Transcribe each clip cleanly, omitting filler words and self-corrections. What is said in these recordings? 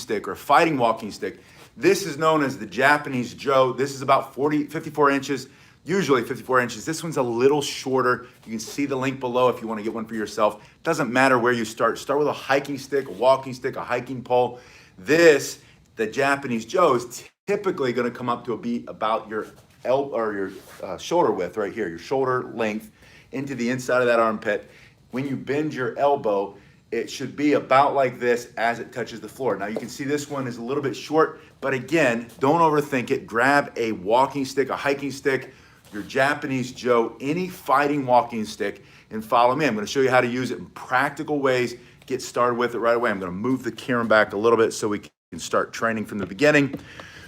stick or a fighting walking stick. This is known as the Japanese Joe. This is about 54 inches, usually 54 inches. This one's a little shorter. You can see the link below if you want to get one for yourself. Doesn't matter where you start. Start with a hiking stick, a walking stick, a hiking pole. This, the Japanese Joe, is typically going to come up to be about your elbow or your shoulder width right here, your shoulder length into the inside of that armpit. When you bend your elbow, it should be about like this as it touches the floor. Now you can see this one is a little bit short, but again, don't overthink it. Grab a walking stick, a hiking stick, your Japanese Joe, any fighting walking stick, and follow me. I'm going to show you how to use it in practical ways. Get started with it right away. I'm going to move the camera back a little bit so we can start training from the beginning.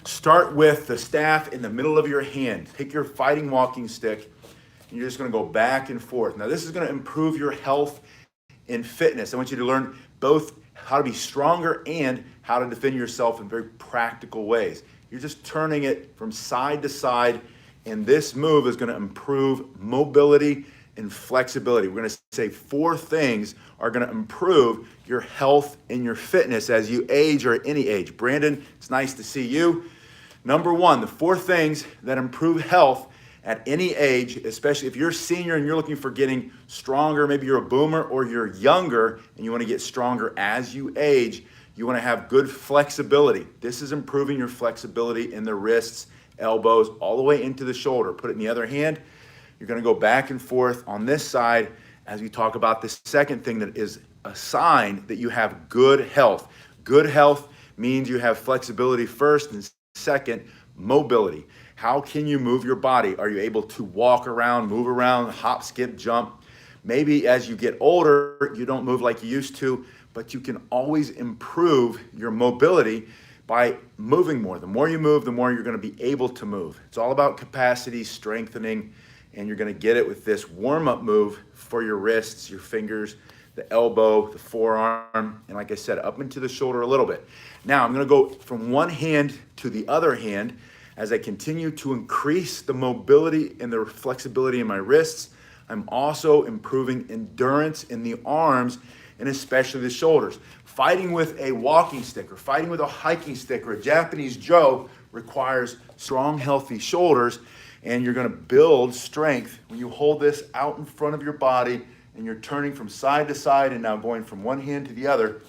Start with the staff in the middle of your hand. Pick your fighting walking stick, and you're just going to go back and forth. Now this is going to improve your health and fitness. I want you to learn both how to be stronger and how to defend yourself in very practical ways. You're just turning it from side to side, and this move is going to improve mobility and flexibility. We're going to say 4 things are going to improve your health and your fitness as you age or at any age. Brandon, it's nice to see you. Number 1, the 4 things that improve health at any age, especially if you're a senior and you're looking for getting stronger, maybe you're a boomer or you're younger and you want to get stronger as you age, you want to have good flexibility. This is improving your flexibility in the wrists, elbows, all the way into the shoulder. Put it in the other hand. You're going to go back and forth on this side as we talk about the second thing that is a sign that you have good health. Good health means you have flexibility first, and second, mobility. How can you move your body? Are you able to walk around, move around, hop, skip, jump? Maybe as you get older, you don't move like you used to, but you can always improve your mobility by moving more. The more you move, the more you're going to be able to move. It's all about capacity, strengthening, and you're going to get it with this warm-up move for your wrists, your fingers, the elbow, the forearm, and like I said, up into the shoulder a little bit. Now I'm going to go from one hand to the other hand as I continue to increase the mobility and the flexibility in my wrists. I'm also improving endurance in the arms and especially the shoulders. Fighting with a walking stick or fighting with a hiking stick or a Japanese Joe requires strong, healthy shoulders, and you're going to build strength when you hold this out in front of your body and you're turning from side to side and now going from one hand to the other.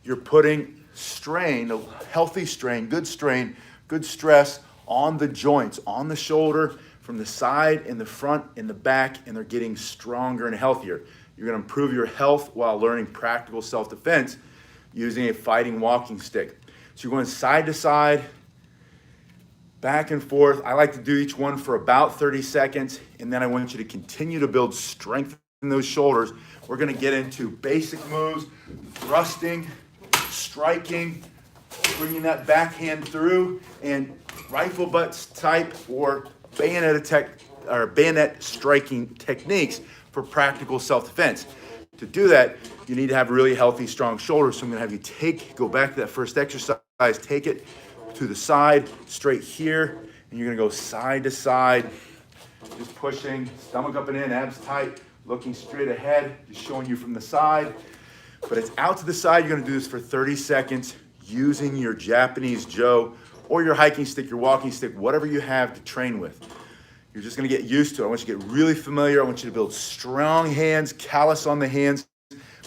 You're putting strain, a healthy strain, good stress on the joints, on the shoulder, from the side, in the front, in the back, and they're getting stronger and healthier. You're going to improve your health while learning practical self-defense using a fighting walking stick. So you're going side to side, back and forth. I like to do each one for about 30 seconds, and then I want you to continue to build strength in those shoulders. We're going to get into basic moves, thrusting, striking, bringing that backhand through, and rifle butts type or bayonet striking techniques for practical self-defense. To do that, you need to have really healthy, strong shoulders. So I'm going to have you go back to that first exercise, take it to the side, straight here, and you're going to go side to side, just pushing, stomach up and in, abs tight, looking straight ahead, just showing you from the side. But it's out to the side. You're going to do this for 30 seconds using your Japanese Joe or your hiking stick, your walking stick, whatever you have to train with. You're just going to get used to it. I want you to get really familiar. I want you to build strong hands, callus on the hands,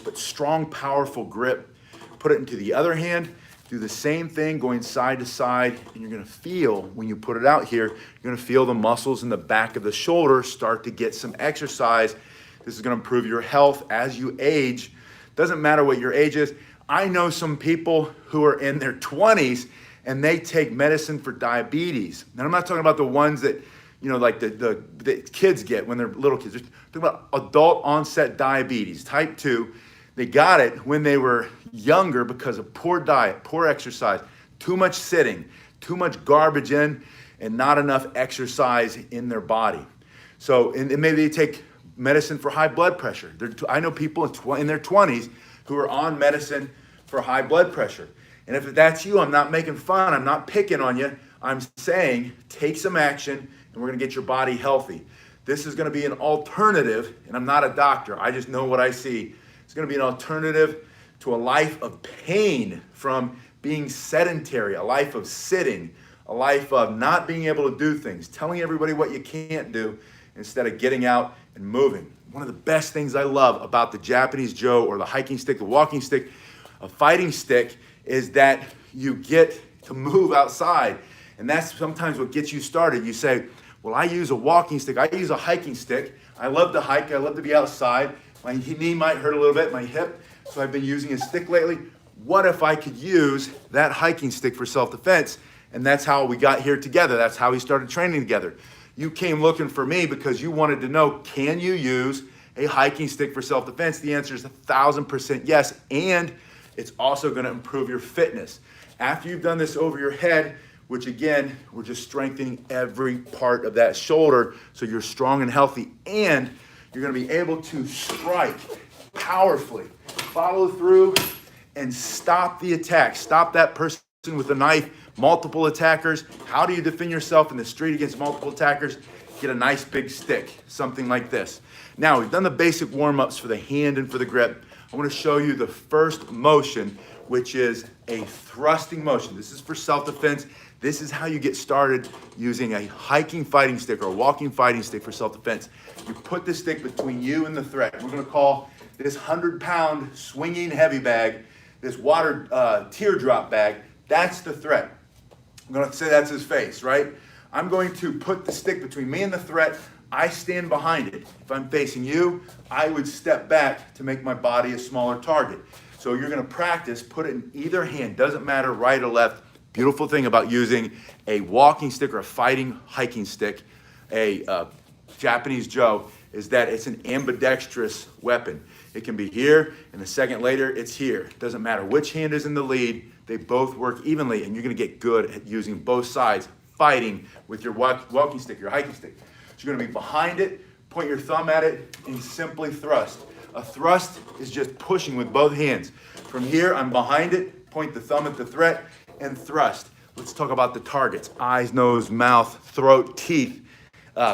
but strong, powerful grip. Put it into the other hand. Do the same thing going side to side, and you're going to feel, when you put it out here, you're going to feel the muscles in the back of the shoulder start to get some exercise. This is going to improve your health as you age. Doesn't matter what your age is. I know some people who are in their 20s and they take medicine for diabetes. And I'm not talking about the ones that, like the kids get when they're little kids. I'm talking about adult onset diabetes, type 2. They got it when they were younger because of poor diet, poor exercise, too much sitting, too much garbage in, and not enough exercise in their body. So, and maybe they take medicine for high blood pressure. I know people in their 20s who are on medicine for high blood pressure. And if that's you, I'm not making fun, I'm not picking on you. I'm saying take some action and we're going to get your body healthy. This is going to be an alternative, and I'm not a doctor, I just know what I see. It's going to be an alternative to a life of pain from being sedentary, a life of sitting, a life of not being able to do things, telling everybody what you can't do instead of getting out and moving. One of the best things I love about the Japanese Joe or the hiking stick, the walking stick, a fighting stick, is that you get to move outside. And that's sometimes what gets you started. You say, well, I use a walking stick, I use a hiking stick. I love to hike, I love to be outside. My knee might hurt a little bit, my hip, so I've been using a stick lately. What if I could use that hiking stick for self-defense? And that's how we got here together. That's how we started training together. You came looking for me because you wanted to know, can you use a hiking stick for self-defense? The answer is 1,000% yes, and it's also gonna improve your fitness. After you've done this over your head, which again, we're just strengthening every part of that shoulder so you're strong and healthy, and you're gonna be able to strike powerfully, follow through, and stop the attack. Stop that person with a knife, multiple attackers. How do you defend yourself in the street against multiple attackers? Get a nice big stick, something like this. Now, we've done the basic warm-ups for the hand and for the grip. I wanna show you the first motion, which is a thrusting motion. This is for self-defense. This is how you get started using a hiking fighting stick or a walking fighting stick for self-defense. You put the stick between you and the threat. We're gonna call this 100-pound swinging heavy bag, this water teardrop bag, that's the threat. I'm gonna say that's his face, right? I'm going to put the stick between me and the threat. I stand behind it. If I'm facing you, I would step back to make my body a smaller target. So you're gonna practice, put it in either hand, doesn't matter right or left. Beautiful thing about using a walking stick or a fighting hiking stick, a Japanese Joe, is that it's an ambidextrous weapon. It can be here, and a second later, it's here. Doesn't matter which hand is in the lead, they both work evenly, and you're gonna get good at using both sides, fighting with your walking stick, your hiking stick. So you're gonna be behind it, point your thumb at it, and simply thrust. A thrust is just pushing with both hands. From here, I'm behind it, point the thumb at the threat, and thrust. Let's talk about the targets: eyes, nose, mouth, throat, teeth,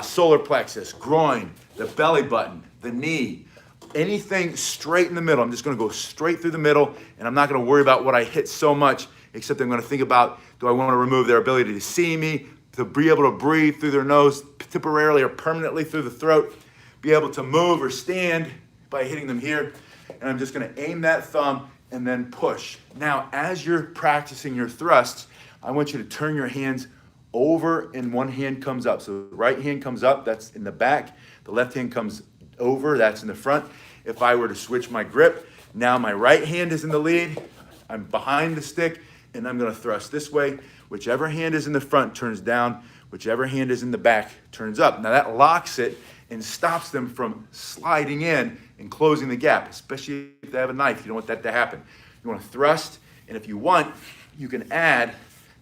solar plexus, groin, the belly button, the knee, anything straight in the middle. I'm just gonna go straight through the middle, and I'm not gonna worry about what I hit so much, except I'm gonna think about, do I wanna remove their ability to see me, to be able to breathe through their nose temporarily or permanently through the throat, be able to move or stand by hitting them here, and I'm just gonna aim that thumb and then push. Now, as you're practicing your thrusts, I want you to turn your hands over and one hand comes up. So the right hand comes up, that's in the back. The left hand comes over, that's in the front. If I were to switch my grip, now my right hand is in the lead, I'm behind the stick, and I'm gonna thrust this way. Whichever hand is in the front turns down, whichever hand is in the back turns up. Now that locks it and stops them from sliding in and closing the gap, especially if they have a knife. You don't want that to happen. You want to thrust, and if you want, you can add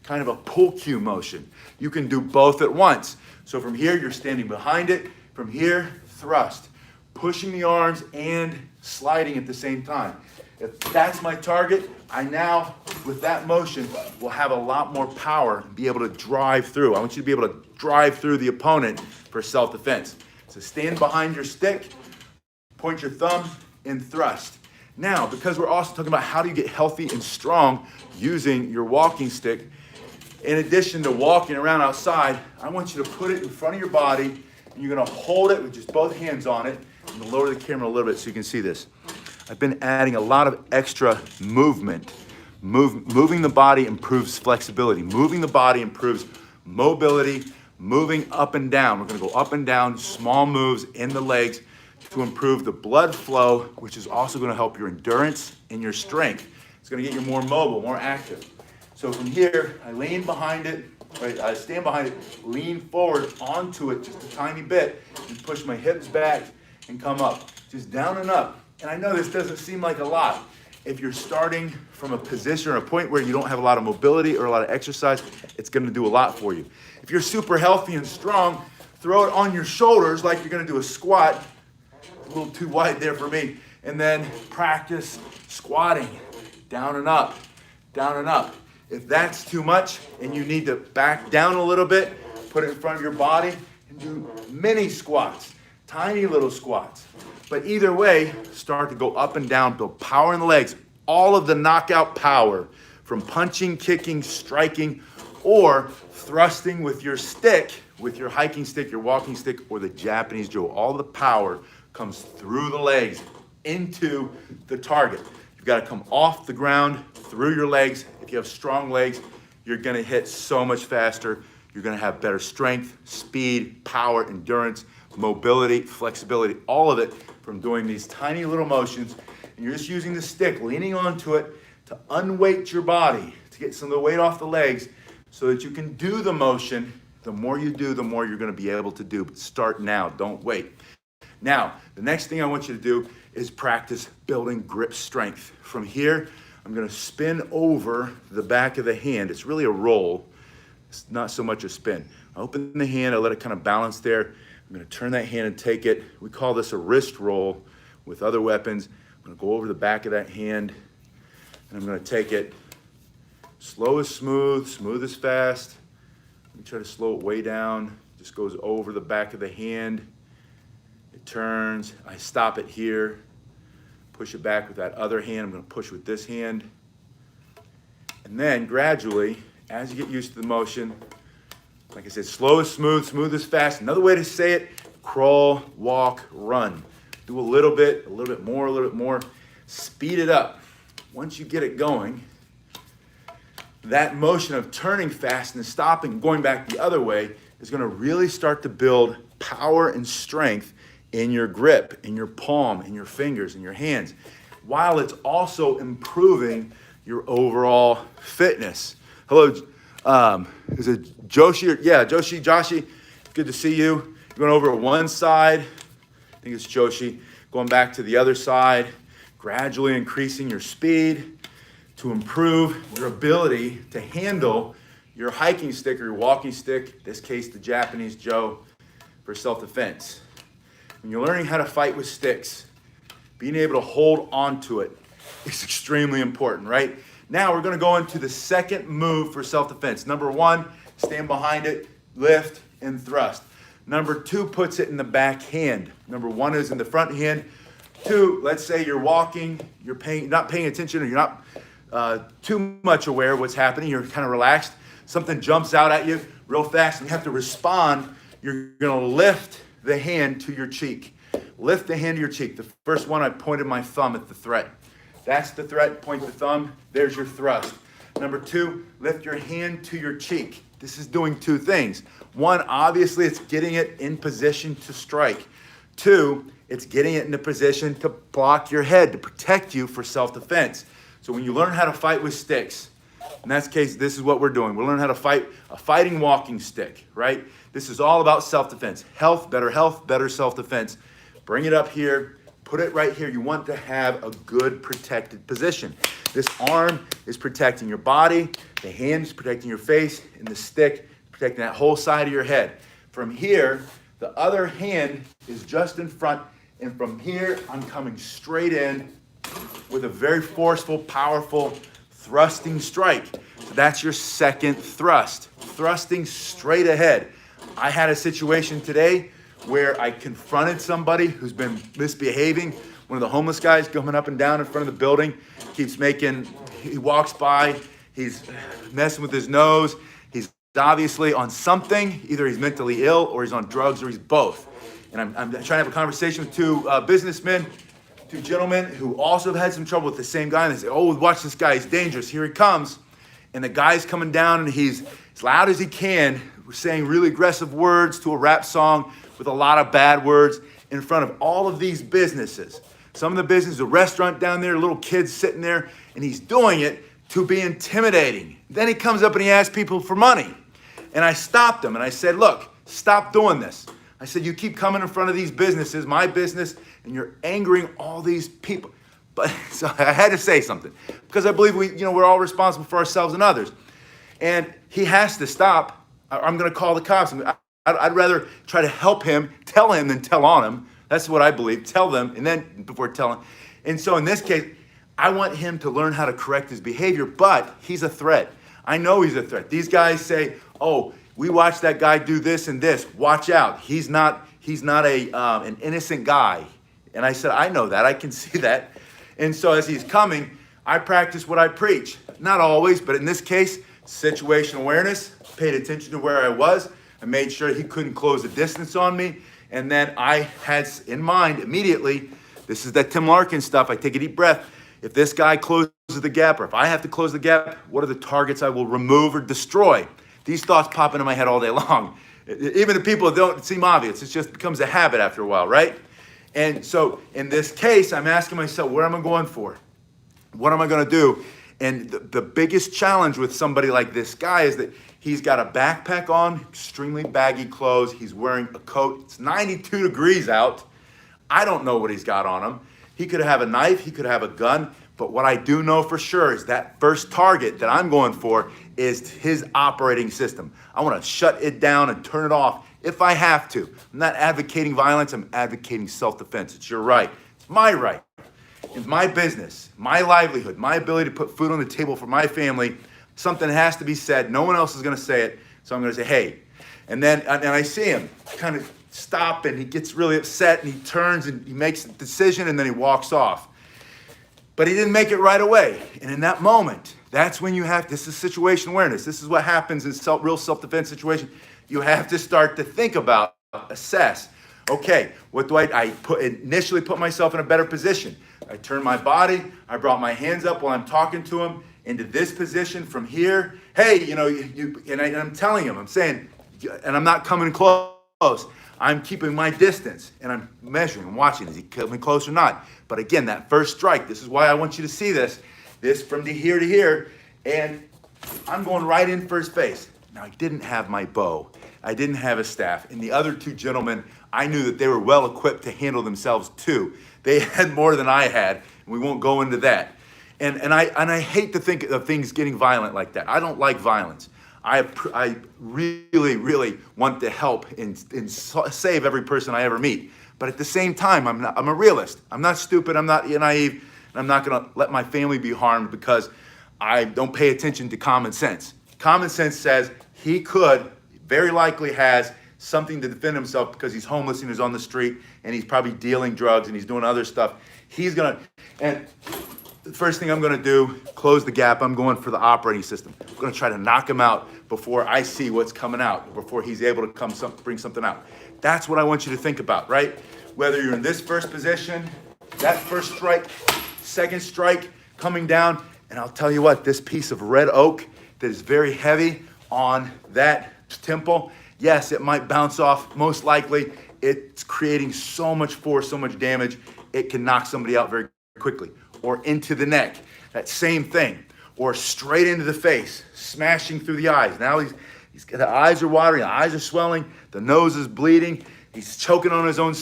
kind of a pull cue motion. You can do both at once. So from here, you're standing behind it. From here, thrust, pushing the arms and sliding at the same time. If that's my target, I now, with that motion, will have a lot more power and be able to drive through. I want you to be able to drive through the opponent for self-defense. So stand behind your stick, point your thumb, and thrust. Now, because we're also talking about how do you get healthy and strong using your walking stick, in addition to walking around outside, I want you to put it in front of your body, and you're gonna hold it with just both hands on it. I'm gonna lower the camera a little bit so you can see this. I've been adding a lot of extra movement. Moving the body improves flexibility. Moving the body improves mobility, moving up and down. We're gonna go up and down, small moves in the legs to improve the blood flow, which is also gonna help your endurance and your strength. It's gonna get you more mobile, more active. So from here, I lean behind it, right? I stand behind it, lean forward onto it just a tiny bit, and push my hips back and come up, just down and up. And I know this doesn't seem like a lot. If you're starting from a position or a point where you don't have a lot of mobility or a lot of exercise, it's gonna do a lot for you. If you're super healthy and strong, throw it on your shoulders like you're gonna do a squat. A little too wide there for me. And then practice squatting, down and up, down and up. If that's too much and you need to back down a little bit, put it in front of your body and do mini squats, tiny little squats. But either way, start to go up and down, build power in the legs. All of the knockout power from punching, kicking, striking, or thrusting with your stick, with your hiking stick, your walking stick, or the Japanese Joe. All the power comes through the legs into the target. You've got to come off the ground, through your legs. If you have strong legs, you're going to hit so much faster. You're going to have better strength, speed, power, endurance, mobility, flexibility, all of it from doing these tiny little motions. And you're just using the stick, leaning onto it to unweight your body, to get some of the weight off the legs so that you can do the motion. The more you do, the more you're going to be able to do. But start now, don't wait. Now, the next thing I want you to do is practice building grip strength. From here, I'm going to spin over the back of the hand. It's really a roll. It's not so much a spin. I open the hand, I let it kind of balance there. I'm going to turn that hand and take it. We call this a wrist roll with other weapons. I'm going to go over the back of that hand, and I'm going to take it. Slow is smooth, smooth is fast. Let me try to slow it way down. Just goes over the back of the hand. It turns. I stop it here. Push it back with that other hand. I'm going to push with this hand. And then gradually, as you get used to the motion, like I said, slow is smooth, smooth is fast. Another way to say it, crawl, walk, run. Do a little bit more, a little bit more. Speed it up. Once you get it going, that motion of turning fast and stopping, going back the other way, is going to really start to build power and strength in your grip, in your palm, in your fingers, in your hands, while it's also improving your overall fitness. Hello, is it Joshi? Yeah, Joshi, good to see you. You're going over one side, I think it's Joshi, going back to the other side, gradually increasing your speed to improve your ability to handle your hiking stick or your walking stick, in this case the Japanese Joe, for self-defense. When you're learning how to fight with sticks, being able to hold onto it is extremely important, right? Now we're going to go into the second move for self-defense. Number one, stand behind it, lift, and thrust. Number two puts it in the back hand. Number one is in the front hand. Two, let's say you're walking, you're not paying attention, or you're not too much aware of what's happening, you're kind of relaxed. Something jumps out at you real fast and you have to respond. You're going to lift the hand to your cheek. Lift the hand to your cheek. The first one, I pointed my thumb at the threat. That's the threat. Point the thumb. There's your thrust. Number two, lift your hand to your cheek. This is doing two things. One, obviously, it's getting it in position to strike. Two, it's getting it in a position to block your head, to protect you for self-defense. So when you learn how to fight with sticks, in that case, this is what we're doing. We're learning how to fight a fighting walking stick, right? This is all about self-defense. Health, better self-defense. Bring it up here. Put it right here. You want to have a good protected position. This arm is protecting your body. The hand is protecting your face. And the stick is protecting that whole side of your head. From here, the other hand is just in front. And from here, I'm coming straight in with a very forceful, powerful, thrusting strike. So that's your second thrust. Thrusting straight ahead. I had a situation today where I confronted somebody who's been misbehaving. One of the homeless guys coming up and down in front of the building, he walks by, he's messing with his nose. He's obviously on something. Either he's mentally ill or he's on drugs or he's both. And I'm trying to have a conversation with two businessmen, two gentlemen who also have had some trouble with the same guy. And they say, oh, watch this guy, he's dangerous. Here he comes. And the guy's coming down and he's as loud as he can, saying really aggressive words to a rap song with a lot of bad words in front of all of these businesses. Some of the businesses, a restaurant down there, little kids sitting there, and he's doing it to be intimidating. Then he comes up and he asks people for money. And I stopped him and I said, look, stop doing this. I said, you keep coming in front of these businesses, my business, and you're angering all these people. But so I had to say something because I believe we're all responsible for ourselves and others. And he has to stop. I'm going to call the cops. I'd rather try to help him, tell him, than tell on him. That's what I believe. Tell them, and then before telling. And so in this case, I want him to learn how to correct his behavior, but he's a threat. I know he's a threat. These guys say, oh, we watched that guy do this and this. Watch out. He's not an innocent guy. And I said, I know that. I can see that. And so as he's coming, I practice what I preach. Not always, but in this case, situational awareness, paid attention to where I was. I made sure he couldn't close the distance on me. And then I had in mind immediately, this is that Tim Larkin stuff. I take a deep breath. If this guy closes the gap, or if I have to close the gap, what are the targets I will remove or destroy? These thoughts pop into my head all day long. Even the people that don't seem obvious, it just becomes a habit after a while, right? And so in this case, I'm asking myself, what am I going for? What am I going to do? And the biggest challenge with somebody like this guy is that he's got a backpack on, extremely baggy clothes. He's wearing a coat. It's 92 degrees out. I don't know what he's got on him. He could have a knife. He could have a gun. But what I do know for sure is that first target that I'm going for is his operating system. I want to shut it down and turn it off if I have to. I'm not advocating violence. I'm advocating self-defense. It's your right. It's my right. It's my business, my livelihood, my ability to put food on the table for my family. Something has to be said. No one else is going to say it. So I'm going to say, hey. And then I see him kind of stop, and he gets really upset, and he turns and he makes a decision, and then he walks off. But he didn't make it right away. And in that moment, that's when you have, this is situation awareness. This is what happens in real self-defense situation. You have to start to think about, assess. Okay, what do I initially put myself in a better position. I turn my body, I brought my hands up while I'm talking to him into this position from here. Hey, I'm telling him, I'm saying, and I'm not coming close. I'm keeping my distance, and I'm measuring, I'm watching, is he coming close or not? But again, that first strike, this is why I want you to see this from here to here, and I'm going right in for his face. Now, I didn't have my bow. I didn't have a staff, and the other two gentlemen, I knew that they were well equipped to handle themselves too. They had more than I had, and we won't go into that. And I hate to think of things getting violent like that. I don't like violence. I really, really want to help and save every person I ever meet. But at the same time, I'm a realist. I'm not stupid. I'm not naive. And I'm not going to let my family be harmed because I don't pay attention to common sense. Common sense says he could, very likely has, something to defend himself because he's homeless and he's on the street and he's probably dealing drugs and he's doing other stuff. And the first thing I'm going to do, close the gap. I'm going for the operating system. I'm going to try to knock him out before I see what's coming out, before he's able to bring something out. That's what I want you to think about, right? Whether you're in this first position, that first strike, second strike, coming down, and I'll tell you what, this piece of red oak that is very heavy on that temple, yes, it might bounce off. Most likely, it's creating so much force, so much damage, it can knock somebody out very quickly. Or into the neck, that same thing. Or straight into the face, smashing through the eyes. Now the eyes are watering, the eyes are swelling, the nose is bleeding, he's choking on his own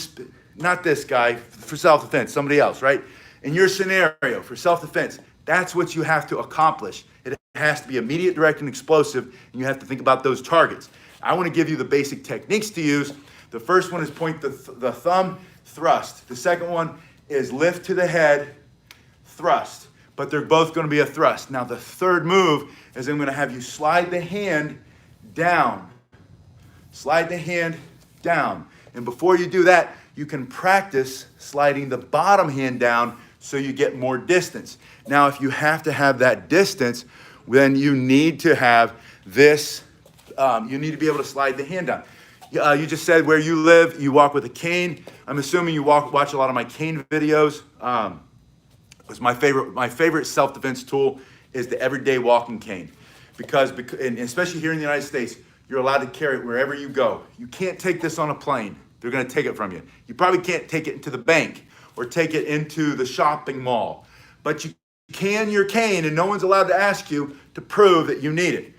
not this guy, for self-defense, somebody else, right? In your scenario, for self-defense, that's what you have to accomplish. It has to be immediate, direct, and explosive, and you have to think about those targets. I want to give you the basic techniques to use. The first one is point the thumb, thrust. The second one is lift to the head, thrust. But they're both going to be a thrust. Now the third move is I'm going to have you slide the hand down. Slide the hand down. And before you do that, you can practice sliding the bottom hand down so you get more distance. Now, if you have to have that distance, then you need to have this, you need to be able to slide the hand down. You just said where you live, you walk with a cane. I'm assuming you watch a lot of my cane videos. It's my favorite self-defense tool is the everyday walking cane. Because and especially here in the United States, you're allowed to carry it wherever you go. You can't take this on a plane. They're going to take it from you. You probably can't take it into the bank or take it into the shopping mall. But you can your cane, and no one's allowed to ask you to prove that you need it.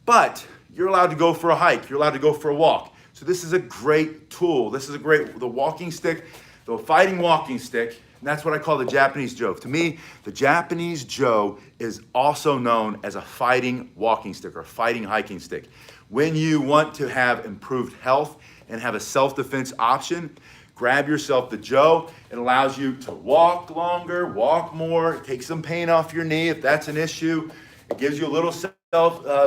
But you're allowed to go for a hike. You're allowed to go for a walk. So this is a great tool. This is the walking stick, the fighting walking stick. And that's what I call the Japanese Joe. To me, the Japanese Joe is also known as a fighting walking stick or fighting hiking stick. When you want to have improved health and have a self-defense option, grab yourself the Joe. It allows you to walk longer, walk more, take some pain off your knee if that's an issue. It gives you a little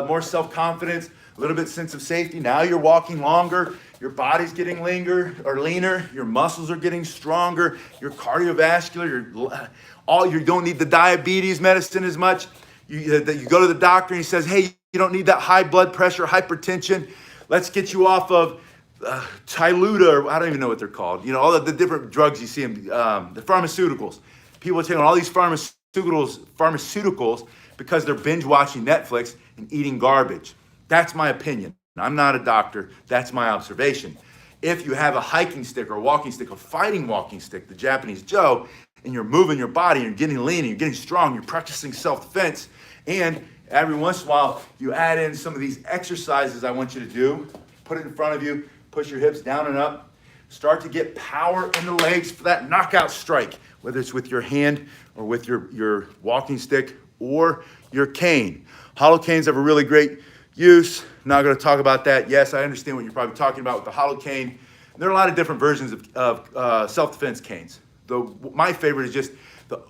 more self-confidence, a little bit sense of safety. Now you're walking longer. Your body's getting leaner, your muscles are getting stronger, your cardiovascular, You don't need the diabetes medicine as much. You go to the doctor and he says, hey, you don't need that high blood pressure, hypertension. Let's get you off of Tyluta, or I don't even know what they're called. You know, all the different drugs you see in the pharmaceuticals. People are taking all these pharmaceuticals because they're binge watching Netflix and eating garbage. That's my opinion. I'm not a doctor. That's my observation. If you have a hiking stick or a walking stick, a fighting walking stick, the Japanese Joe, and you're moving your body, and you're getting lean, and you're getting strong, you're practicing self-defense, and every once in a while, you add in some of these exercises I want you to do. Put it in front of you, push your hips down and up. Start to get power in the legs for that knockout strike, whether it's with your hand or with your walking stick or your cane. Hollow canes have a really great use. Not going to talk about that. Yes, I understand what you're probably talking about with the hollow cane. There are a lot of different versions of self-defense canes. My favorite is just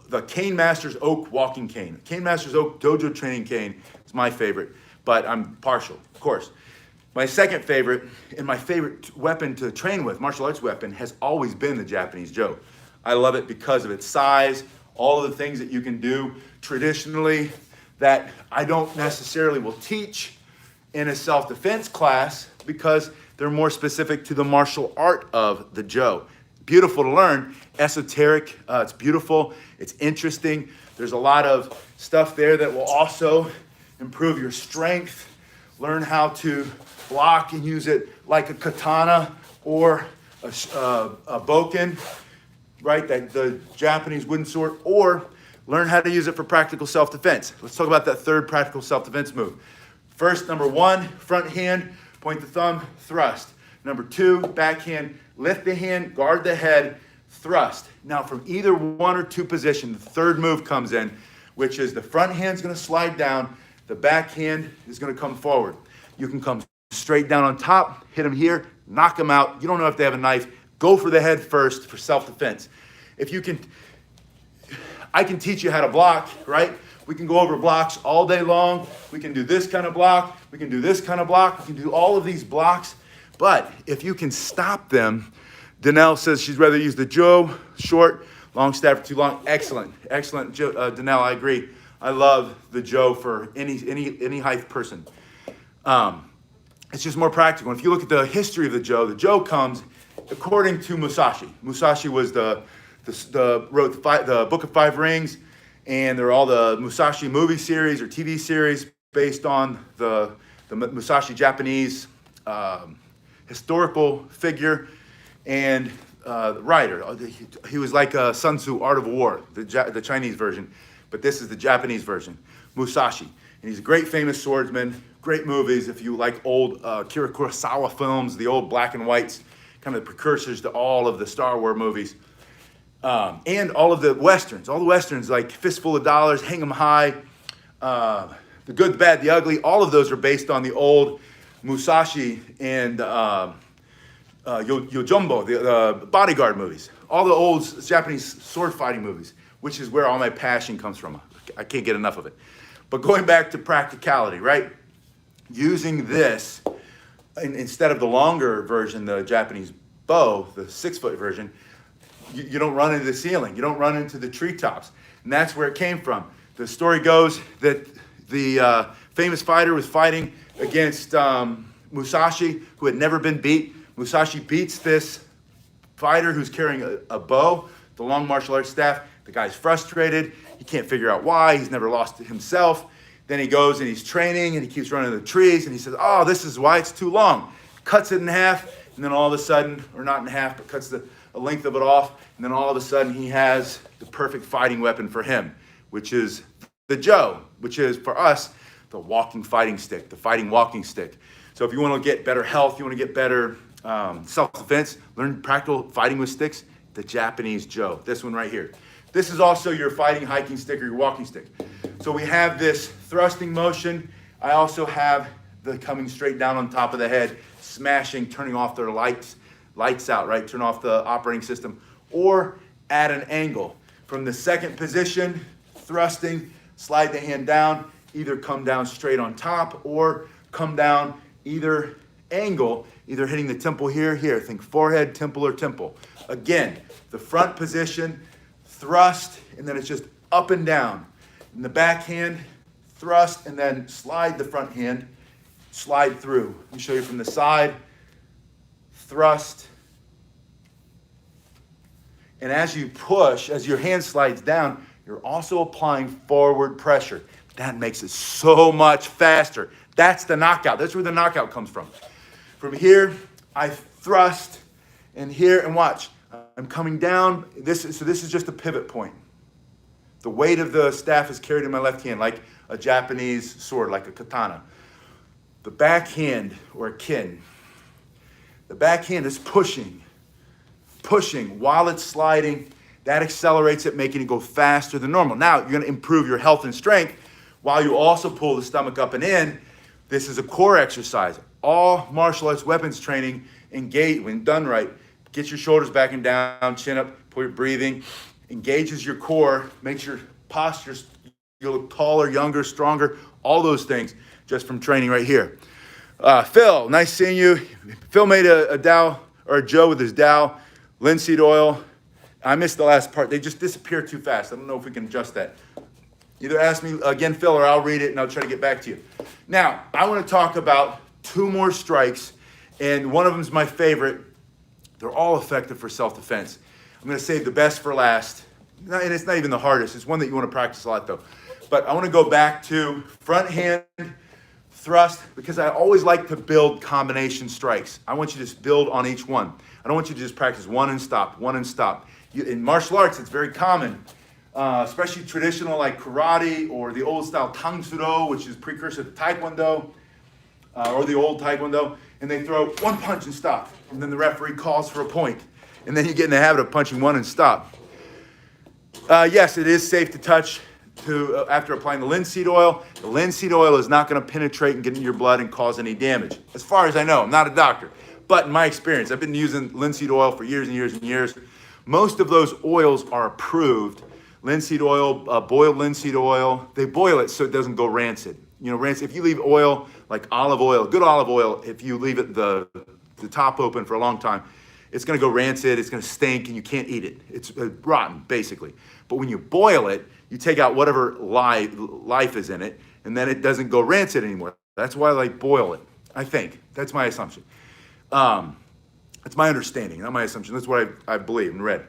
the Cane Masters Oak walking cane. Cane Masters Oak dojo training cane is my favorite, but I'm partial, of course. My second favorite, and my favorite weapon to train with, martial arts weapon, has always been the Japanese Joe. I love it because of its size, all of the things that you can do traditionally that I don't necessarily will teach in a self-defense class because they're more specific to the martial art of the Joe. Beautiful to learn, esoteric, it's beautiful, it's interesting. There's a lot of stuff there that will also improve your strength, learn how to block and use it like a katana or a bokken, right, the Japanese wooden sword, or learn how to use it for practical self-defense. Let's talk about that third practical self-defense move. First, number one, front hand, point the thumb, thrust. Number two, backhand, lift the hand, guard the head, thrust. Now from either one or two position, the third move comes in, which is the front hand's gonna slide down, the back hand is gonna come forward. You can come straight down on top, hit them here, knock them out. You don't know if they have a knife. Go for the head first for self-defense. If you can, I can teach you how to block, right? We can go over blocks all day long. We can do this kind of block. We can do this kind of block. We can do all of these blocks. But if you can stop them, Danelle says she'd rather use the Joe, short, long staff for too long. Excellent, excellent, Danelle, I agree. I love the Joe for any height person. It's just more practical. And if you look at the history of the Joe comes according to Musashi. Musashi was wrote the Book of Five Rings, and there are all the Musashi movie series or TV series based on the Musashi Japanese historical figure and writer. He was like Sun Tzu, Art of War, the Chinese version, but this is the Japanese version, Musashi. And he's a great famous swordsman, great movies. If you like old Akira Kurosawa films, the old black and whites, kind of the precursors to all of the Star Wars movies. And all of the Westerns, like Fistful of Dollars, Hang 'em High, The Good, the Bad, the Ugly, all of those are based on the old Musashi and Yojimbo, the bodyguard movies, all the old Japanese sword fighting movies, which is where all my passion comes from. I can't get enough of it. But going back to practicality, right? Using this, instead of the longer version, the Japanese bow, the 6-foot version, you don't run into the ceiling. You don't run into the treetops. And that's where it came from. The story goes that the famous fighter was fighting against Musashi, who had never been beat. Musashi beats this fighter who's carrying a bow, the long martial arts staff. The guy's frustrated. He can't figure out why. He's never lost it himself. Then he goes and he's training and he keeps running into the trees and he says, oh, this is why it's too long. Cuts it in half, and then all of a sudden, or not in half, but cuts a length of it off, and then all of a sudden he has the perfect fighting weapon for him, which is the Joe, which is for us, the walking fighting stick, the fighting walking stick. So if you want to get better health, you want to get better self-defense, learn practical fighting with sticks, the Japanese Joe, this one right here. This is also your fighting hiking stick or your walking stick. So we have this thrusting motion. I also have the coming straight down on top of the head, smashing, turning off their lights out, right? Turn off the operating system, or at an angle. From the second position, thrusting, slide the hand down, either come down straight on top or come down either angle, either hitting the temple here, think forehead, temple, or temple. Again, the front position, thrust, and then it's just up and down. In the backhand, thrust, and then slide the front hand, slide through. Let me show you from the side, thrust. And as you push, as your hand slides down, you're also applying forward pressure. That makes it so much faster. That's the knockout. That's where the knockout comes from. From here, I thrust, and here, and watch. I'm coming down. This is just a pivot point. The weight of the staff is carried in my left hand like a Japanese sword, like a katana. The backhand, or a kin, the backhand is pushing while it's sliding. That accelerates it, making it go faster than normal. Now, you're going to improve your health and strength while you also pull the stomach up and in. This is a core exercise. All martial arts weapons training, engage, when done right, get your shoulders back and down, chin up, pull your breathing, engages your core, makes your posture, you look taller, younger, stronger, all those things just from training right here. Phil, nice seeing you. Phil made a Dow, or a Joe with his Dow, linseed oil. I missed the last part. They just disappear too fast. I don't know if we can adjust that. Either ask me again, Phil, or I'll read it and I'll try to get back to you. Now, I want to talk about 2 more strikes, and one of them is my favorite. They're all effective for self-defense. I'm going to save the best for last. And it's not even the hardest. It's one that you want to practice a lot, though. But I want to go back to front hand thrust, because I always like to build combination strikes. I want you to just build on each one. I don't want you to just practice one and stop, one and stop. In martial arts, it's very common, especially traditional like karate or the old style Tang Soo Do, which is precursor to Taekwondo, or the old Taekwondo, and they throw one punch and stop, and then the referee calls for a point, and then you get in the habit of punching one and stop. Yes, it is safe to touch after applying the linseed oil. The linseed oil is not going to penetrate and get into your blood and cause any damage. As far as I know, I'm not a doctor, but in my experience, I've been using linseed oil for years and years and years. Most of those oils are approved. Linseed oil, boiled linseed oil, they boil it so it doesn't go rancid. You know, rancid, if you leave oil, like olive oil, good olive oil, if you leave it the top open for a long time, it's going to go rancid, it's going to stink, and you can't eat it. It's rotten, basically. But when you boil it, you take out whatever life is in it, and then it doesn't go rancid anymore. That's why they boil it, I think. That's my assumption. That's my understanding, not my assumption. That's what I believe and read.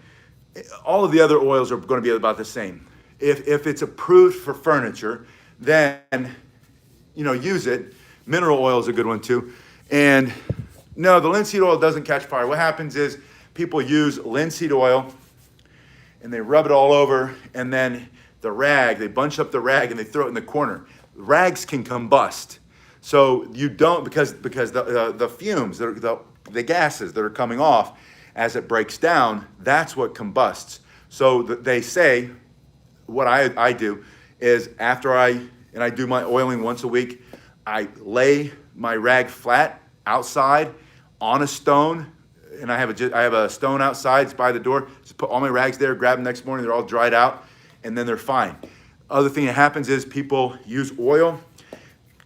All of the other oils are going to be about the same. If it's approved for furniture, then, you know, use it. Mineral oil is a good one too. And no, the linseed oil doesn't catch fire. What happens is people use linseed oil and they rub it all over, and then they bunch up the rag and they throw it in the corner. Rags can combust. So you don't, because the fumes, the gases that are coming off as it breaks down, that's what combusts. So they say, what I do is after I do my oiling once a week, I lay my rag flat outside on a stone, and I have a stone outside, it's by the door. Just put all my rags there, grab them next morning, they're all dried out, and then they're fine. Other thing that happens is people use oil,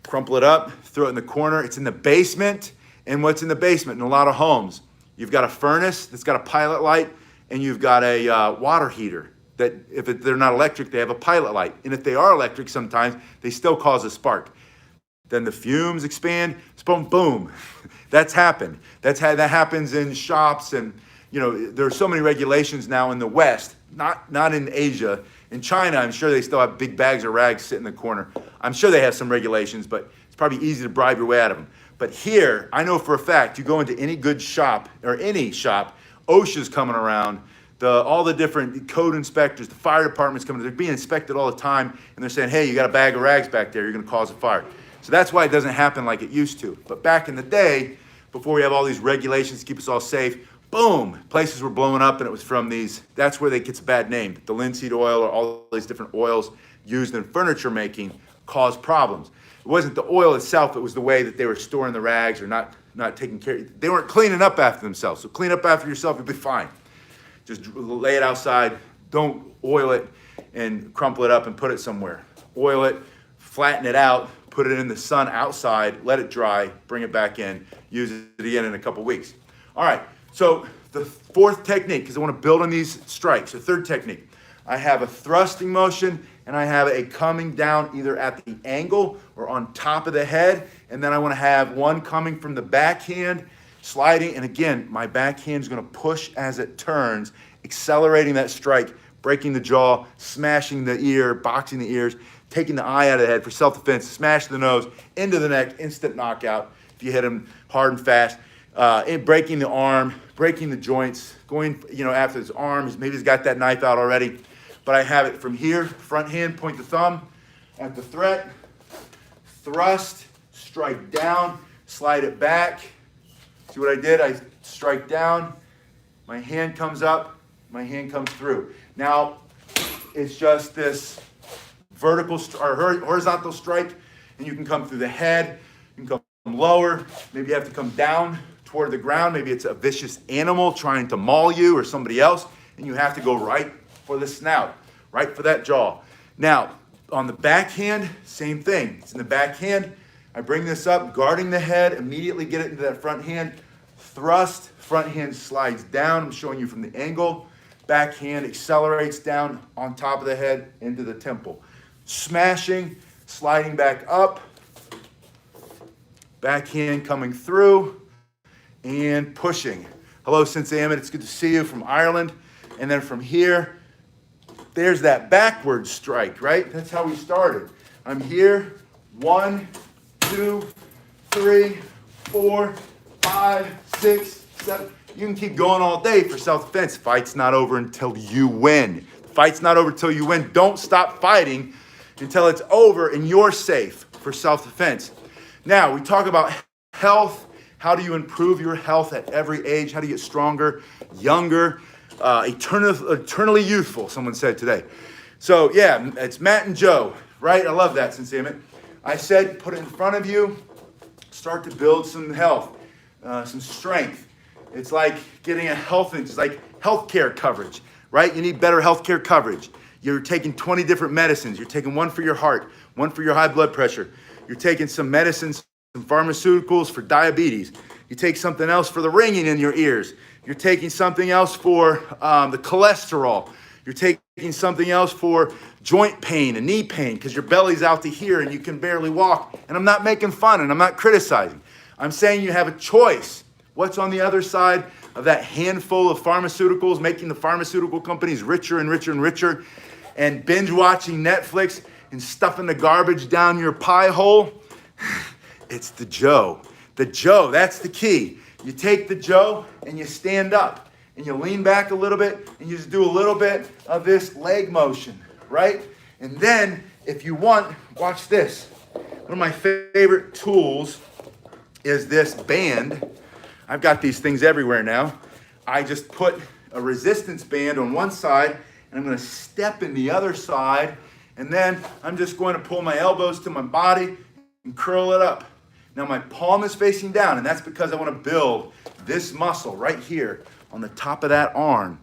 crumple it up, throw it in the corner. It's in the basement, and what's in the basement in a lot of homes? You've got a furnace that's got a pilot light, and you've got a water heater that if they're not electric, they have a pilot light. And if they are electric sometimes, they still cause a spark. Then the fumes expand, boom, boom. That's happened. That happens in shops, and you know there are so many regulations now in the West, not in Asia. In China, I'm sure they still have big bags of rags sitting in the corner. I'm sure they have some regulations, but it's probably easy to bribe your way out of them. But here, I know for a fact, you go into any good shop, or any shop, OSHA's coming around, all the different code inspectors, the fire department's coming, they're being inspected all the time, and they're saying, hey, you got a bag of rags back there, you're gonna cause a fire. So that's why it doesn't happen like it used to. But back in the day, before we have all these regulations to keep us all safe, boom, places were blowing up, and it was from that's where they gets a bad name. The linseed oil or all these different oils used in furniture making caused problems. It wasn't the oil itself, it was the way that they were storing the rags or not taking care. They weren't cleaning up after themselves. So clean up after yourself, you'll be fine. Just lay it outside, don't oil it and crumple it up and put it somewhere. Oil it, flatten it out, put it in the sun outside, let it dry, bring it back in, use it again in a couple weeks. All right, so the fourth technique, because I want to build on these strikes, the third technique. I have a thrusting motion, and I have a coming down either at the angle or on top of the head. And then I want to have one coming from the backhand, sliding. And again, my backhand is going to push as it turns, accelerating that strike, breaking the jaw, smashing the ear, boxing the ears, taking the eye out of the head for self-defense, smash the nose, into the neck, instant knockout if you hit him hard and fast. Breaking the arm, breaking the joints, going after his arm. Maybe he's got that knife out already. But I have it from here, front hand, point the thumb at the threat, thrust, strike down, slide it back. See what I did? I strike down, my hand comes up, my hand comes through. Now, it's just this vertical or horizontal strike, and you can come through the head, you can come lower, maybe you have to come down toward the ground, maybe it's a vicious animal trying to maul you or somebody else, and you have to go right for the snout, right for that jaw. Now, on the backhand, same thing. It's in the backhand. I bring this up, guarding the head, immediately get it into that front hand, thrust, front hand slides down. I'm showing you from the angle. Backhand accelerates down on top of the head into the temple. Smashing, sliding back up, backhand coming through, and pushing. Hello, Sensei Emmett. It's good to see you from Ireland. And then from here, there's that backward strike, right? That's how we started. I'm here. 1, 2, 3, 4, 5, 6, 7. You can keep going all day for self-defense. Fight's not over until you win. Fight's not over until you win. Don't stop fighting until it's over and you're safe for self-defense. Now, we talk about health. How do you improve your health at every age? How do you get stronger, younger, eternally youthful, someone said today. So, yeah, it's Matt and Joe, right? I love that, Sensei Emmett. I said put it in front of you. Start to build some health, some strength. It's like getting it's like healthcare coverage, right? You need better healthcare coverage. You're taking 20 different medicines. You're taking one for your heart, one for your high blood pressure. You're taking some medicines, some pharmaceuticals for diabetes. You take something else for the ringing in your ears. You're taking something else for the cholesterol. You're taking something else for joint pain and knee pain because your belly's out to here and you can barely walk. And I'm not making fun and I'm not criticizing. I'm saying you have a choice. What's on the other side of that handful of pharmaceuticals, making the pharmaceutical companies richer and richer and richer, and binge watching Netflix and stuffing the garbage down your pie hole? It's the Joe. The Joe, that's the key. You take the Joe and you stand up and you lean back a little bit and you just do a little bit of this leg motion, right? And then if you want, watch this. One of my favorite tools is this band. I've got these things everywhere now. I just put a resistance band on one side and I'm going to step in the other side, and then I'm just going to pull my elbows to my body and curl it up. Now my palm is facing down, and that's because I want to build this muscle right here on the top of that arm.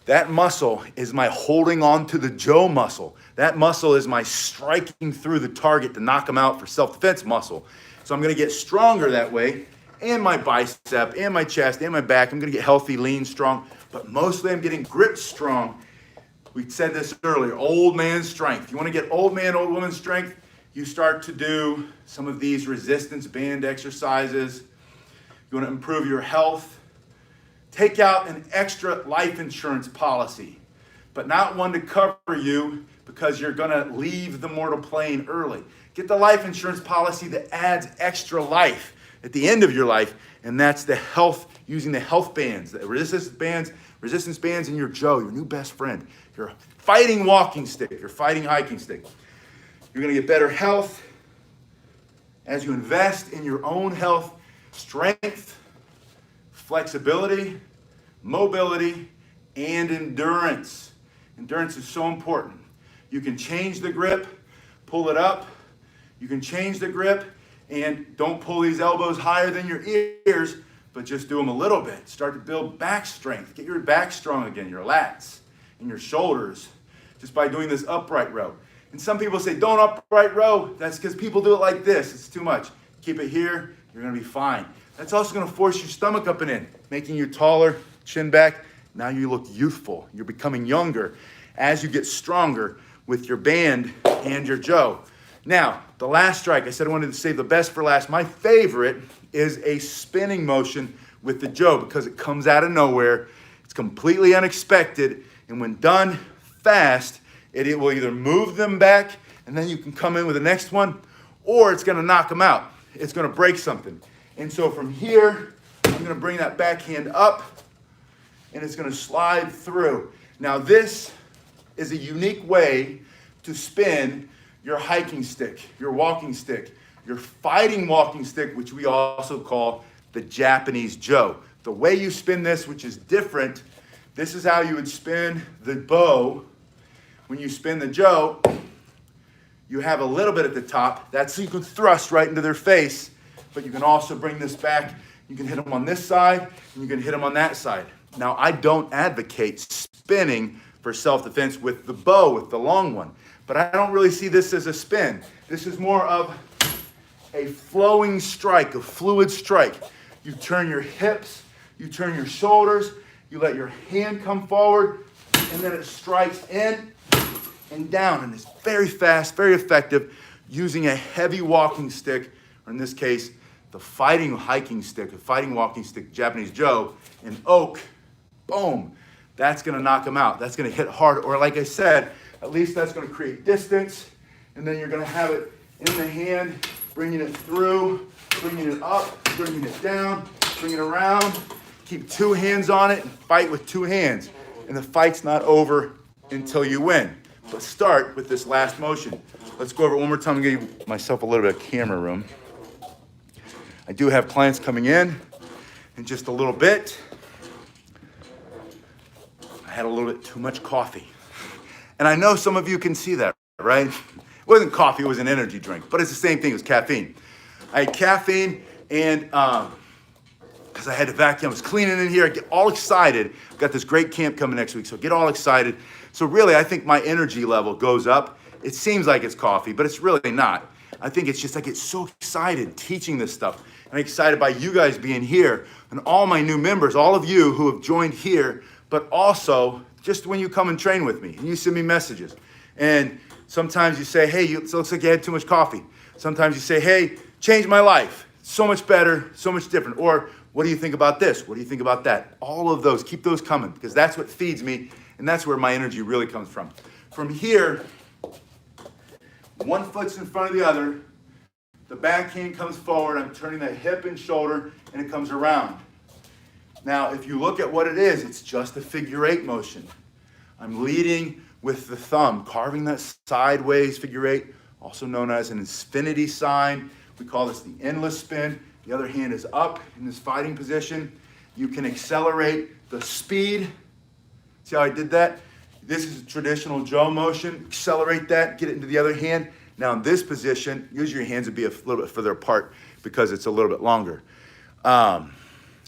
That muscle is my holding on to the Joe muscle. That muscle is my striking through the target to knock them out for self-defense muscle. So I'm going to get stronger that way, and my bicep, and my chest, and my back. I'm going to get healthy, lean, strong, but mostly I'm getting grip strong. We said this earlier, old man strength. You want to get old man, old woman strength? You start to do some of these resistance band exercises. You want to improve your health. Take out an extra life insurance policy, but not one to cover you because you're going to leave the mortal plane early. Get the life insurance policy that adds extra life at the end of your life, and that's the health, using the health bands, the resistance bands in your Joe, your new best friend. You're fighting walking stick, you're fighting hiking stick. You're going to get better health as you invest in your own health, strength, flexibility, mobility, and endurance. Endurance is so important. You can change the grip, pull it up. You can change the grip, and don't pull these elbows higher than your ears, but just do them a little bit. Start to build back strength. Get your back strong again, your lats and your shoulders, just by doing this upright row. And some people say, don't upright row. That's because people do it like this. It's too much. Keep it here. You're going to be fine. That's also going to force your stomach up and in, making you taller, chin back. Now you look youthful. You're becoming younger. as you get stronger with your band and your Joe. Now, the last strike, I said I wanted to save the best for last. My favorite is a spinning motion with the Joe because it comes out of nowhere. It's completely unexpected, and when done fast, it will either move them back, and then you can come in with the next one, or it's gonna knock them out. It's gonna break something. And so from here, I'm gonna bring that backhand up, and it's gonna slide through. Now this is a unique way to spin your hiking stick, your walking stick, your fighting walking stick, which we also call the Japanese Joe. The way you spin this, which is different, this is how you would spin the bow. When you spin the Joe, you have a little bit at the top. That's so you can thrust right into their face, but you can also bring this back. You can hit them on this side, and you can hit them on that side. Now, I don't advocate spinning for self-defense with the bow, with the long one. But I don't really see this as a spin. This is more of a flowing strike, a fluid strike. You turn your hips, you turn your shoulders, you let your hand come forward, and then it strikes in and down. And it's very fast, very effective, using a heavy walking stick, or in this case, the fighting hiking stick, a fighting walking stick, Japanese Joe, in oak. Boom. That's gonna knock them out. That's gonna hit hard, or like I said, at least that's going to create distance, and then you're going to have it in the hand, bringing it through, bringing it up, bringing it down, bringing it around. Keep two hands on it and fight with two hands. And the fight's not over until you win. But start with this last motion. Let's go over it one more time and give myself a little bit of camera room. I do have clients coming in just a little bit. I had a little bit too much coffee. And I know some of you can see that, right? It wasn't coffee, it was an energy drink, but it's the same thing as caffeine. I had caffeine, and because I had to vacuum, I was cleaning in here, I get all excited. I've got this great camp coming next week, so get all excited. So really, I think my energy level goes up. It seems like it's coffee, but it's really not. I think it's just I get so excited teaching this stuff. And I'm excited by you guys being here, and all my new members, all of you who have joined here, but also just when you come and train with me and you send me messages. And sometimes you say, hey, it looks like you had too much coffee. Sometimes you say, hey, changed my life. So much better, so much different. Or what do you think about this? What do you think about that? All of those, keep those coming, because that's what feeds me, and that's where my energy really comes from. From here, one foot's in front of the other. The backhand comes forward. I'm turning that hip and shoulder, and it comes around. Now, if you look at what it is, it's just a figure eight motion. I'm leading with the thumb, carving that sideways figure eight, also known as an infinity sign. We call this the endless spin. The other hand is up in this fighting position. You can accelerate the speed. See how I did that? This is a traditional Joe motion. Accelerate that, get it into the other hand. Now in this position, usually your hands would be a little bit further apart because it's a little bit longer.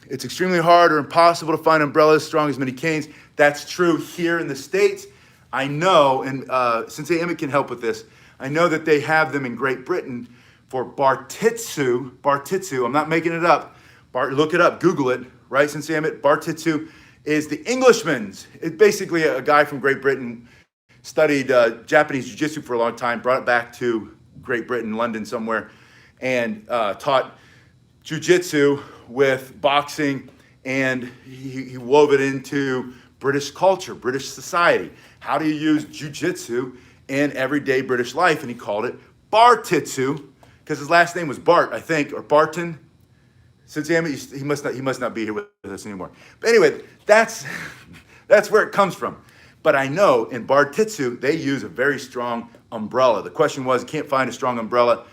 It's extremely hard or impossible to find umbrellas strong as many canes. That's true here in the States. I know, and Sensei Emmett can help with this, I know that they have them in Great Britain for Bartitsu. Bartitsu, I'm not making it up. Look it up, Google it, right, Sensei Emmett? Bartitsu is the Englishman's. It's basically a guy from Great Britain, studied Japanese Jiu-Jitsu for a long time, brought it back to Great Britain, London somewhere, and taught Jiu-Jitsu with boxing, and he wove it into British culture, British society. How do you use Jiu-Jitsu in everyday British life? And he called it Bartitsu, because his last name was Bart, I think, or Barton. Since he must not be here with us anymore. But anyway, that's where it comes from. But I know in Bartitsu, they use a very strong umbrella. The question was, you can't find a strong umbrella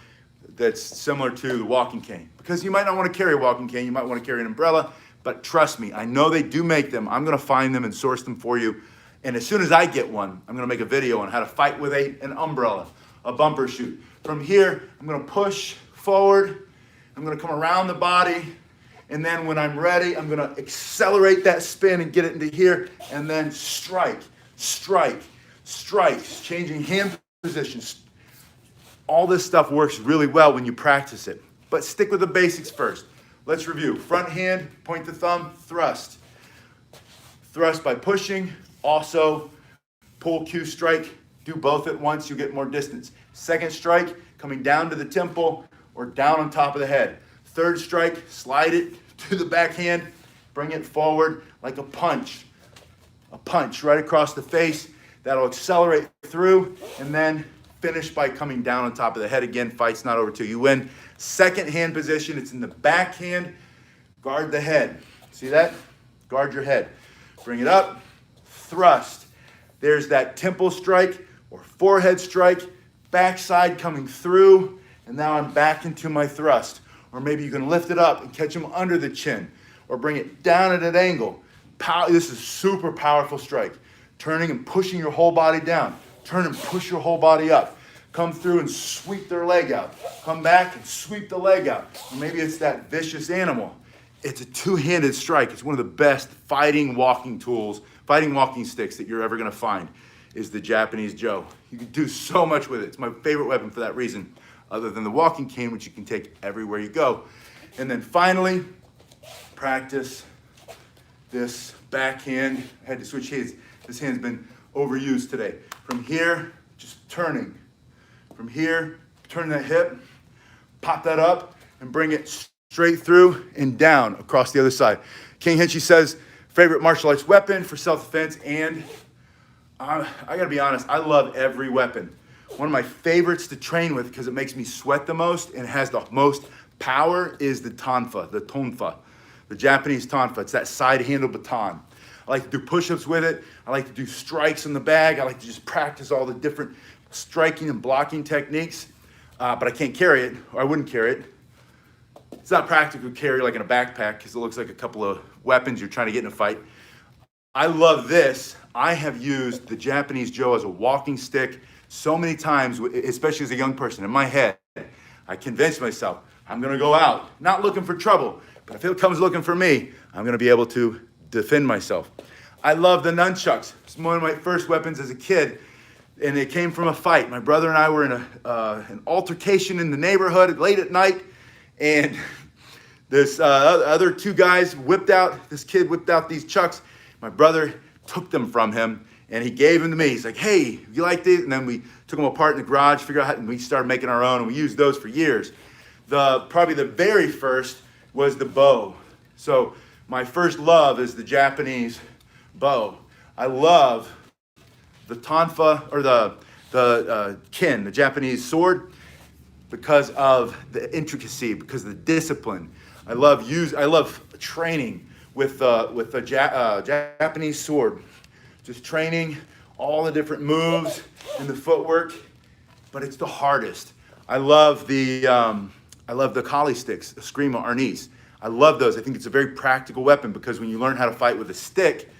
that's similar to the walking cane. Because you might not want to carry a walking cane, you might want to carry an umbrella, but trust me, I know they do make them. I'm going to find them and source them for you. And as soon as I get one, I'm going to make a video on how to fight with an umbrella, a bumper shoot. From here, I'm going to push forward. I'm going to come around the body. And then when I'm ready, I'm going to accelerate that spin and get it into here. And then strike, strike, strike, changing hand positions. All this stuff works really well when you practice it. But stick with the basics first. Let's review. Front hand, point the thumb, thrust. Thrust by pushing. Also, pull, cue, strike. Do both at once, you get more distance. Second strike, coming down to the temple or down on top of the head. Third strike, slide it to the backhand, bring it forward like a punch. A punch right across the face. That'll accelerate through and then finish by coming down on top of the head. Again, fight's not over till you win. Second hand position, it's in the backhand. Guard the head. See that? Guard your head. Bring it up, thrust. There's that temple strike or forehead strike, backside coming through, and now I'm back into my thrust. Or maybe you can lift it up and catch him under the chin, or bring it down at an angle. This is super powerful strike. Turning and pushing your whole body down. Turn and push your whole body up. Come through and sweep their leg out. Come back and sweep the leg out. Or maybe it's that vicious animal. It's a two-handed strike. It's one of the best fighting walking tools, fighting walking sticks that you're ever gonna find, is the Japanese Joe. You can do so much with it. It's my favorite weapon for that reason, other than the walking cane, which you can take everywhere you go. And then finally, practice this backhand. I had to switch hands. This hand's been overused today. From here, just turning. From here, turn that hip, pop that up, and bring it straight through and down across the other side. King Hinchy says, favorite martial arts weapon for self-defense, and I gotta be honest, I love every weapon. One of my favorites to train with, because it makes me sweat the most and has the most power, is the tonfa, the Japanese tonfa. It's that side-handle baton. I like to do push-ups with it. I like to do strikes in the bag. I like to just practice all the different striking and blocking techniques, but I can't carry it, or I wouldn't carry it. It's not practical to carry like in a backpack because it looks like a couple of weapons you're trying to get in a fight. I love this. I have used the Japanese Joe as a walking stick so many times, especially as a young person. In my head, I convinced myself, I'm gonna go out, not looking for trouble, but if it comes looking for me, I'm gonna be able to defend myself. I love the nunchucks. It's one of my first weapons as a kid, and it came from a fight. My brother and I were in an altercation in the neighborhood late at night, and this other two guys this kid whipped out these chucks. My brother took them from him, and he gave them to me. He's like, hey, you like these? And then we took them apart in the garage, figured out how, and we started making our own, and we used those for years. Probably the very first was the bow. So my first love is the Japanese bow. I love the tonfa, or the kin, the Japanese sword, because of the intricacy, because of the discipline. I love training with the Japanese sword. Just training all the different moves and the footwork, but it's the hardest. I love the Kali sticks, the Eskrima Arnis. I love those. I think it's a very practical weapon because when you learn how to fight with a stick,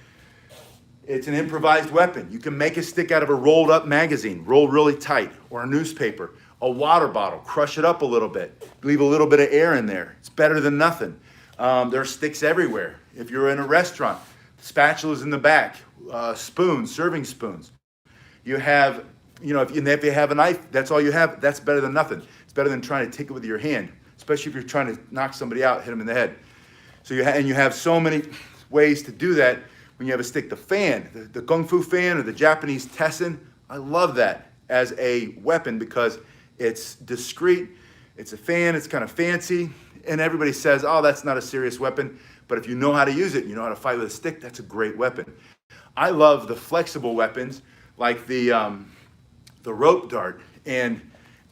it's an improvised weapon. You can make a stick out of a rolled up magazine, rolled really tight, or a newspaper, a water bottle, crush it up a little bit, leave a little bit of air in there. It's better than nothing. There are sticks everywhere. If you're in a restaurant, spatulas in the back, spoons, serving spoons. You have, if you have a knife, that's all you have. That's better than nothing. It's better than trying to take it with your hand, especially if you're trying to knock somebody out, hit them in the head. So you have so many ways to do that when you have a stick. The fan, the Kung Fu fan or the Japanese Tessen, I love that as a weapon because it's discreet, it's a fan, it's kind of fancy, and everybody says, oh, that's not a serious weapon. But if you know how to use it, you know how to fight with a stick, that's a great weapon. I love the flexible weapons like the rope dart, and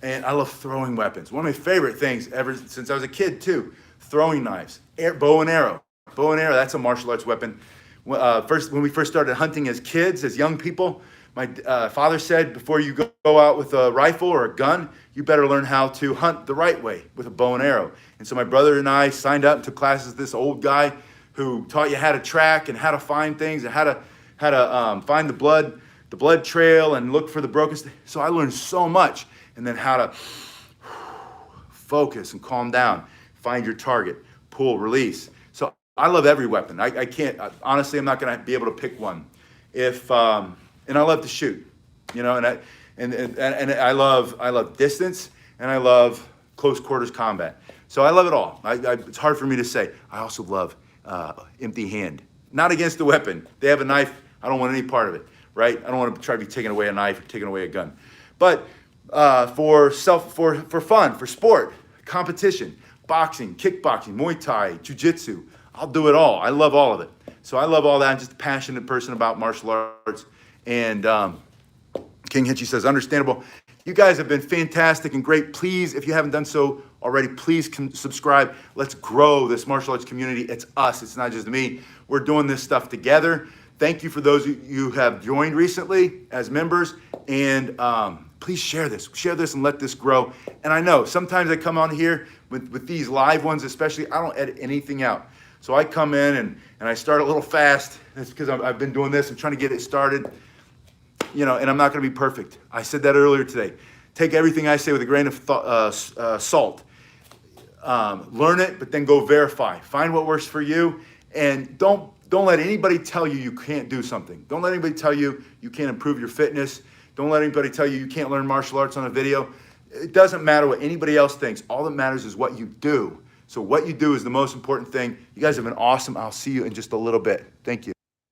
I love throwing weapons. One of my favorite things ever since I was a kid too, throwing knives, bow and arrow. Bow and arrow, that's a martial arts weapon. When we first started hunting as kids, as young people, my father said, before you go out with a rifle or a gun, you better learn how to hunt the right way with a bow and arrow. And so my brother and I signed up and took classes with this old guy who taught you how to track and how to find things and how to find the blood trail and look for the broken stuff. So I learned so much. And then how to focus and calm down, find your target, pull, release. So I love every weapon. I can't, honestly, I'm not gonna be able to pick one. And I love to shoot, and I love distance, and I love close quarters combat. So I love it all. It's hard for me to say. I also love empty hand. Not against the weapon. They have a knife, I don't want any part of it. right? I don't want to try to be taking away a knife or taking away a gun. But for fun, for sport, competition, boxing, kickboxing, Muay Thai, jiu-jitsu, I'll do it all. I love all of it. So I love all that. I'm just a passionate person about martial arts. And King Hitchy says, understandable. You guys have been fantastic and great. Please, if you haven't done so already, please subscribe. Let's grow this martial arts community. It's us. It's not just me. We're doing this stuff together. Thank you for those you have joined recently as members. And please share this. Share this and let this grow. And I know sometimes I come on here with these live ones especially, I don't edit anything out. So I come in and I start a little fast. That's because I've been doing this. I'm trying to get it started. You know, and I'm not going to be perfect. I said that earlier today. Take everything I say with a grain of salt. Learn it, but then go verify. Find what works for you, and don't let anybody tell you you can't do something. Don't let anybody tell you you can't improve your fitness. Don't let anybody tell you you can't learn martial arts on a video. It doesn't matter what anybody else thinks. All that matters is what you do. So what you do is the most important thing. You guys have been awesome. I'll see you in just a little bit. Thank you.